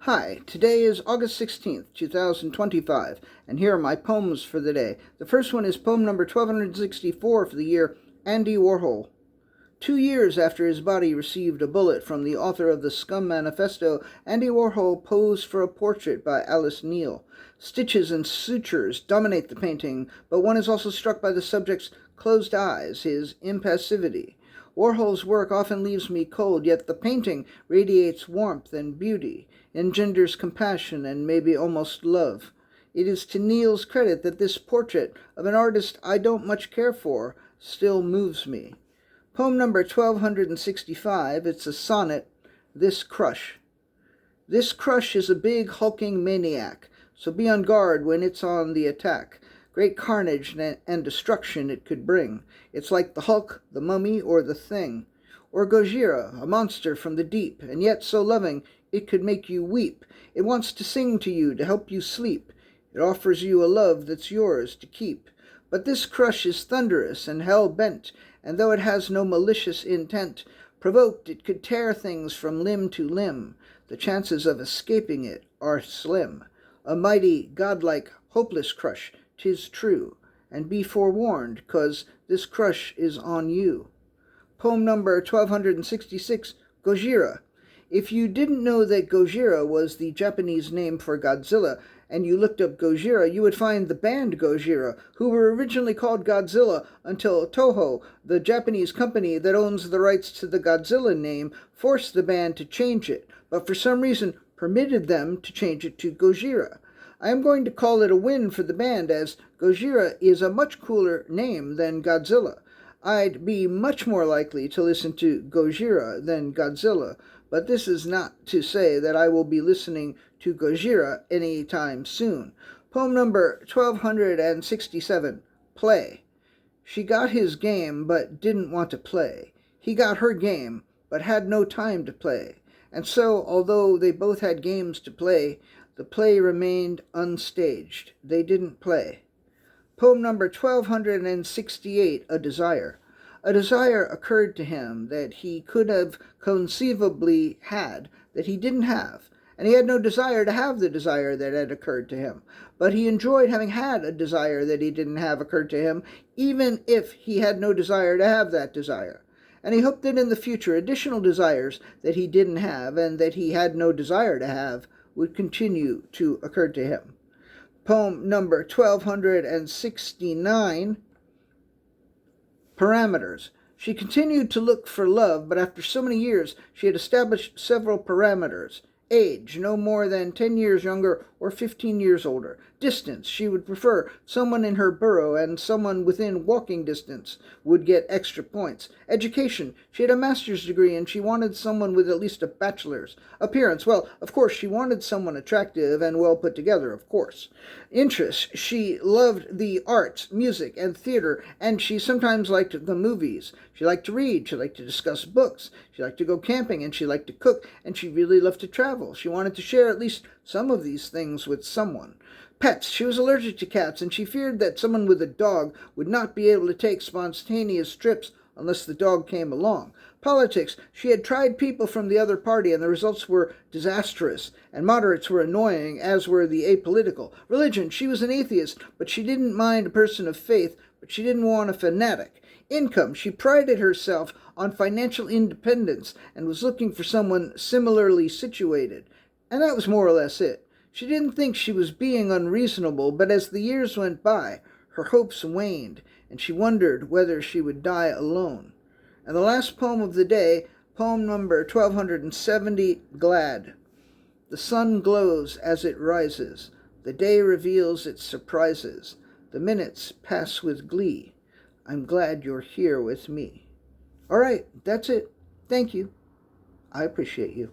Hi, today is August 16th, 2025, and here are my poems for the day. The first one is poem number 1264 for the year Andy Warhol. 2 years after his body received a bullet from the author of the SCUM Manifesto, Andy Warhol posed for a portrait by Alice Neel. Stiches and sutures dominate the painting, but one is also struck by the subject's closed eyes, his impassivity. Warhol's work often leaves me cold, yet the painting radiates warmth and beauty, engenders compassion and maybe almost love. It is to Neel's credit that this portrait of an artist I don't much care for still moves me. Poem number 1265, it's a sonnet, This Crush. This crush is a big hulking maniac, so be on guard when it's on the attack. Great carnage and destruction it could bring. It's like the Hulk, the Mummy, or the Thing. Or Gojira, a monster from the deep, and yet so loving it could make you weep. It wants to sing to you to help you sleep. It offers you a love that's yours to keep. But this crush is thunderous and hell-bent, and though it has no malicious intent, provoked it could tear things from limb to limb. The chances of escaping it are slim. A mighty, godlike, hopeless crush, 'tis true, and be forewarned, 'cause this crush is on you. Poem number 1266, Gojira. If you didn't know that Gojira was the Japanese name for Godzilla, and you looked up Gojira, you would find the band Gojira, who were originally called Godzilla until Toho, the Japanese company that owns the rights to the Godzilla name, forced the band to change it, but for some reason permitted them to change it to Gojira. I am going to call it a win for the band, as Gojira is a much cooler name than Godzilla. I'd be much more likely to listen to Gojira than Godzilla, but this is not to say that I will be listening to Gojira any time soon. Poem number 1267, Play. She got his game but didn't want to play. He got her game but had no time to play. And so, although they both had games to play, the play remained unstaged. They didn't play. Poem number 1268, A Desire. A desire occurred to him that he could have conceivably had, that he didn't have, and he had no desire to have the desire that had occurred to him. But he enjoyed having had a desire that he didn't have occurred to him, even if he had no desire to have that desire. And he hoped that in the future additional desires that he didn't have and that he had no desire to have would continue to occur to him. Poem number 1269, Parameters. She continued to look for love, but after so many years she had established several parameters. Age, no more than 10 years younger or 15 years older. Distance, she would prefer someone in her borough, and someone within walking distance would get extra points. Education, she had a master's degree and she wanted someone with at least a bachelor's. Appearance, well, of course she wanted someone attractive and well put together, of course. Interests, she loved the arts, music, and theater, and she sometimes liked the movies. She liked to read, she liked to discuss books, she liked to go camping, and she liked to cook, and she really loved to travel. She wanted to share at least some of these things with someone. Pets. She was allergic to cats, and she feared that someone with a dog would not be able to take spontaneous trips unless the dog came along. Politics. She had tried people from the other party, and the results were disastrous, and moderates were annoying, as were the apolitical. Religion. She was an atheist, but she didn't mind a person of faith, but she didn't want a fanatic. Income. She prided herself on financial independence and was looking for someone similarly situated. And that was more or less it. She didn't think she was being unreasonable, but as the years went by, her hopes waned, and she wondered whether she would die alone. And the last poem of the day, poem number 1270, Glad. The sun glows as it rises. The day reveals its surprises. The minutes pass with glee. I'm glad you're here with me. All right, that's it. Thank you. I appreciate you.